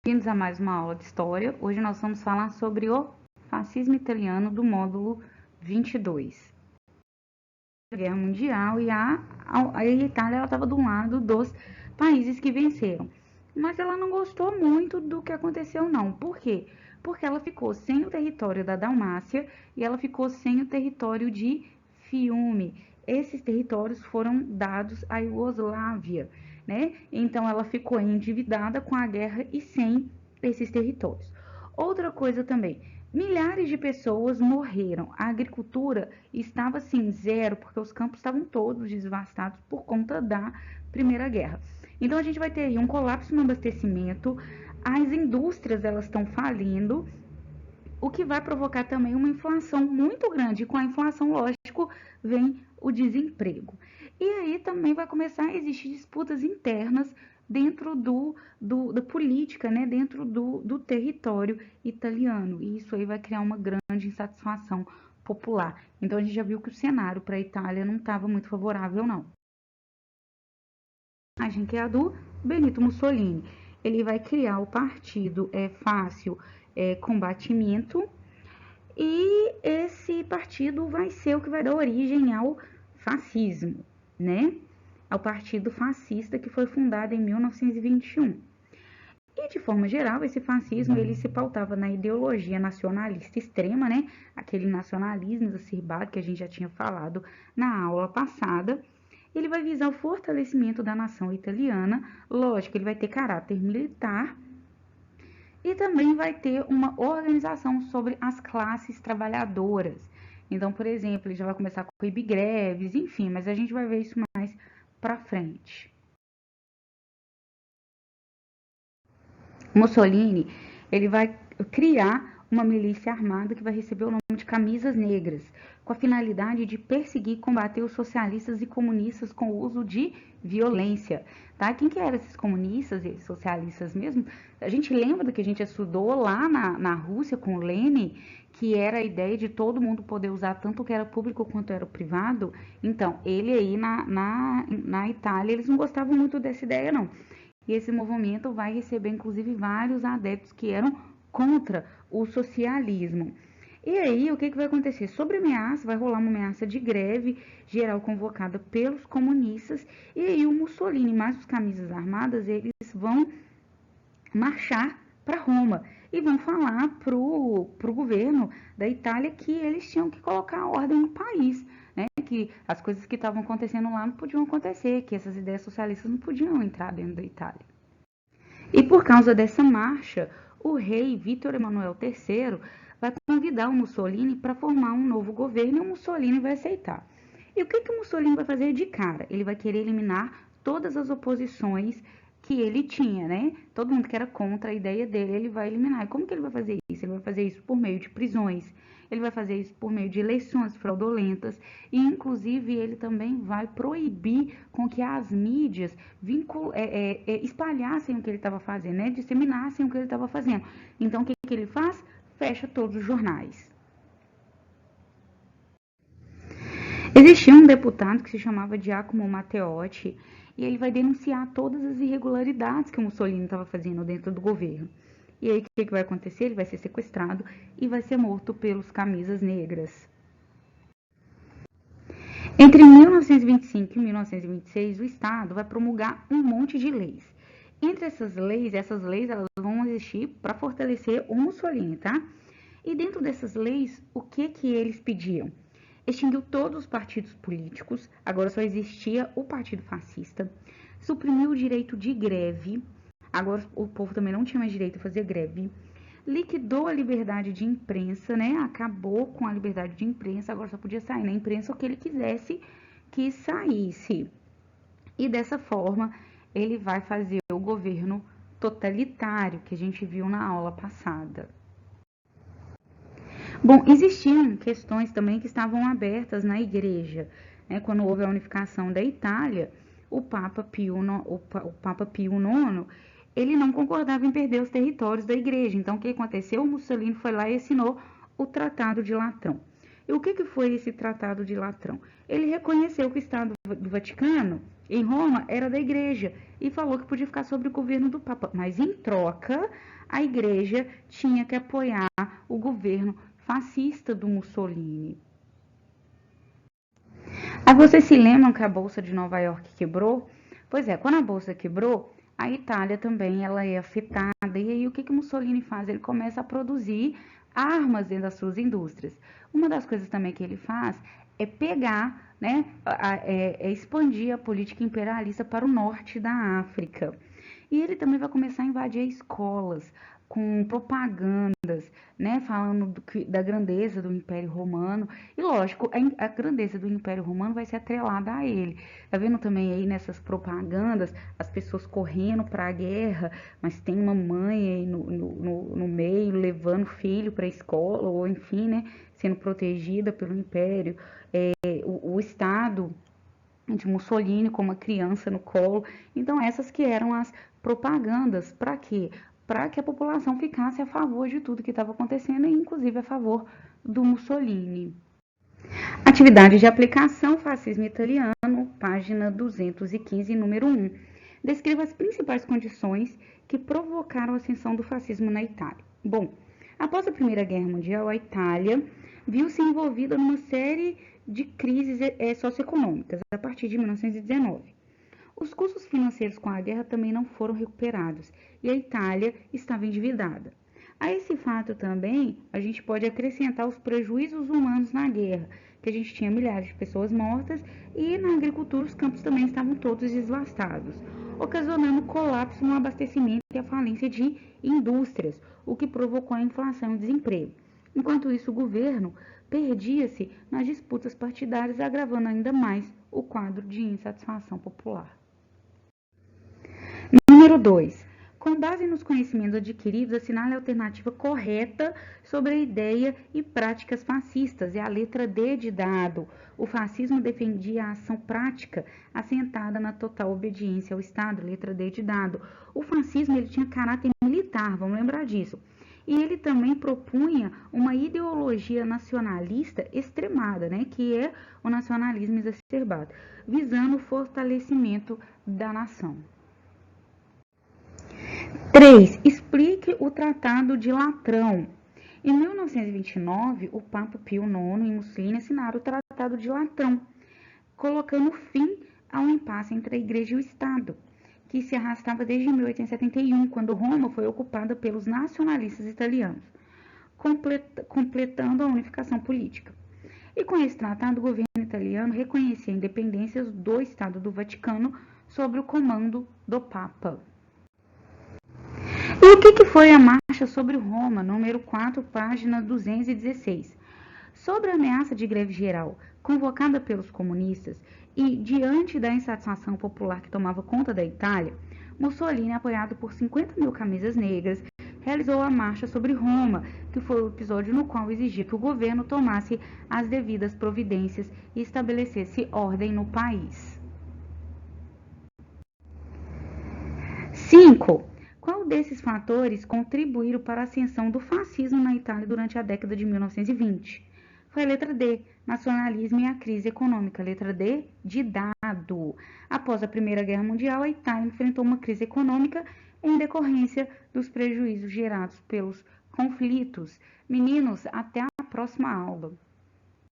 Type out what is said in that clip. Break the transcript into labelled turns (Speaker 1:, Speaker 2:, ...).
Speaker 1: Bem-vindos a mais uma aula de História. Hoje nós vamos falar sobre o fascismo italiano do módulo 22. Guerra Mundial e a Itália estava do lado dos países que venceram. Mas ela não gostou muito do que aconteceu não. Por quê? Porque ela ficou sem o território da Dalmácia e ela ficou sem o território de Fiume. Esses territórios foram dados à Iugoslávia, né? Então ela ficou endividada com a guerra e sem esses territórios. Outra coisa também, milhares de pessoas morreram. A agricultura estava assim, zero, porque os campos estavam todos devastados por conta da Primeira Guerra. Então a gente vai ter aí um colapso no abastecimento, as indústrias elas estão falindo, o que vai provocar também uma inflação muito grande. E com a inflação, lógico, vem o desemprego. E aí também vai começar a existir disputas internas dentro da política, né? Dentro do território italiano. E isso aí vai criar uma grande insatisfação popular. Então a gente já viu que o cenário para a Itália não estava muito favorável, não. A gente que é a do Benito Mussolini. Ele vai criar o partido Fácil Combatimento, e esse partido vai ser o que vai dar origem ao fascismo, né? Ao partido fascista que foi fundado em 1921. E de forma geral, esse fascismo ele se pautava na ideologia nacionalista extrema, né? Aquele nacionalismo exacerbado que a gente já tinha falado na aula passada. Ele vai visar o fortalecimento da nação italiana, lógico, ele vai ter caráter militar e também vai ter uma organização sobre as classes trabalhadoras. Então, por exemplo, ele já vai começar a coibir greves, enfim, mas a gente vai ver isso mais para frente. Mussolini, ele vai criar uma milícia armada que vai receber o nome de Camisas Negras, com a finalidade de perseguir e combater os socialistas e comunistas com o uso de violência. Tá? Quem que eram esses comunistas e socialistas mesmo? A gente lembra do que a gente estudou lá na Rússia com o Lenin, que era a ideia de todo mundo poder usar tanto o que era público quanto era o privado. Então, ele aí na Itália, eles não gostavam muito dessa ideia, não. E esse movimento vai receber, inclusive, vários adeptos que eram contra o socialismo. E aí, o que vai acontecer? Sobre ameaça, vai rolar uma ameaça de greve geral convocada pelos comunistas, e aí o Mussolini mais os camisas armadas, eles vão marchar para Roma e vão falar pro governo da Itália que eles tinham que colocar ordem no país, né? Que as coisas que estavam acontecendo lá não podiam acontecer, que essas ideias socialistas não podiam entrar dentro da Itália. E por causa dessa marcha, o rei Vítor Emanuel III vai convidar o Mussolini para formar um novo governo e o Mussolini vai aceitar. E o que o Mussolini vai fazer de cara? Ele vai querer eliminar todas as oposições que ele tinha, né? Todo mundo que era contra a ideia dele, ele vai eliminar. E como que ele vai fazer isso? Ele vai fazer isso por meio de prisões, ele vai fazer isso por meio de eleições fraudulentas e, inclusive, ele também vai proibir com que as mídias espalhassem o que ele estava fazendo, né? Disseminassem o que ele estava fazendo. Então, o que ele faz? Fecha todos os jornais. Existia um deputado que se chamava Giacomo Matteotti e ele vai denunciar todas as irregularidades que o Mussolini estava fazendo dentro do governo. E aí, o que vai acontecer? Ele vai ser sequestrado e vai ser morto pelos camisas negras. Entre 1925 e 1926, o Estado vai promulgar um monte de leis. Entre essas leis elas vão existir para fortalecer o Mussolini, tá? E dentro dessas leis, o que eles pediam? Extinguiu todos os partidos políticos, agora só existia o Partido Fascista, suprimiu o direito de greve, agora o povo também não tinha mais direito a fazer greve, liquidou a liberdade de imprensa, né? Acabou com a liberdade de imprensa, agora só podia sair na imprensa o que ele quisesse que saísse. E dessa forma, ele vai fazer o governo totalitário que a gente viu na aula passada. Bom, existiam questões também que estavam abertas na igreja, né? Quando houve a unificação da Itália, o Papa Pio IX, ele não concordava em perder os territórios da igreja. Então, o que aconteceu? O Mussolini foi lá e assinou o Tratado de Latrão. E o que foi esse Tratado de Latrão? Ele reconheceu que o Estado do Vaticano, em Roma, era da igreja e falou que podia ficar sob o governo do Papa. Mas, em troca, a igreja tinha que apoiar o governo fascista do Mussolini. Aí vocês se lembram que a Bolsa de Nova York quebrou? Pois é, quando a Bolsa quebrou, a Itália também ela é afetada. E aí o que Mussolini faz? Ele começa a produzir armas dentro das suas indústrias. Uma das coisas também que ele faz é pegar, né, expandir a política imperialista para o norte da África. E ele também vai começar a invadir escolas com propagandas, né, falando da grandeza do Império Romano. E lógico, a grandeza do Império Romano vai ser atrelada a ele. Tá vendo também aí nessas propagandas, as pessoas correndo para a guerra, mas tem uma mãe aí no meio, levando o filho para a escola, ou enfim, né, sendo protegida pelo Império. O Estado de Mussolini com uma criança no colo. Então, essas que eram as propagandas. Para quê? Para que a população ficasse a favor de tudo que estava acontecendo, e inclusive a favor do Mussolini. Atividade de aplicação, fascismo italiano, página 215, número 1. Descreva as principais condições que provocaram a ascensão do fascismo na Itália. Bom, após a Primeira Guerra Mundial, a Itália viu-se envolvida numa série de crises socioeconômicas a partir de 1919. Os custos financeiros com a guerra também não foram recuperados e a Itália estava endividada. A esse fato também a gente pode acrescentar os prejuízos humanos na guerra, que a gente tinha milhares de pessoas mortas e na agricultura os campos também estavam todos devastados, ocasionando colapso no abastecimento e a falência de indústrias, o que provocou a inflação e o desemprego. Enquanto isso, o governo perdia-se nas disputas partidárias, agravando ainda mais o quadro de insatisfação popular. Número 2. Com base nos conhecimentos adquiridos, assinale a alternativa correta sobre a ideia e práticas fascistas. É a letra D de dado. O fascismo defendia a ação prática assentada na total obediência ao Estado. Letra D de dado. O fascismo ele tinha caráter militar, vamos lembrar disso. E ele também propunha uma ideologia nacionalista extremada, né, que é o nacionalismo exacerbado, visando o fortalecimento da nação. 3. Explique o Tratado de Latrão. Em 1929, o Papa Pio IX e Mussolini assinaram o Tratado de Latrão, colocando fim ao impasse entre a Igreja e o Estado, que se arrastava desde 1871, quando Roma foi ocupada pelos nacionalistas italianos, completando a unificação política. E com esse tratado, o governo italiano reconhecia a independência do Estado do Vaticano sob o comando do Papa. E o que foi a Marcha sobre Roma, número 4, página 216? Sobre a ameaça de greve geral convocada pelos comunistas e diante da insatisfação popular que tomava conta da Itália, Mussolini, apoiado por 50 mil camisas negras, realizou a Marcha sobre Roma, que foi o episódio no qual exigia que o governo tomasse as devidas providências e estabelecesse ordem no país. 5. Qual desses fatores contribuíram para a ascensão do fascismo na Itália durante a década de 1920? Foi a letra D, nacionalismo e a crise econômica. Letra D, de dado. Após a Primeira Guerra Mundial, a Itália enfrentou uma crise econômica em decorrência dos prejuízos gerados pelos conflitos. Meninos, até a próxima aula.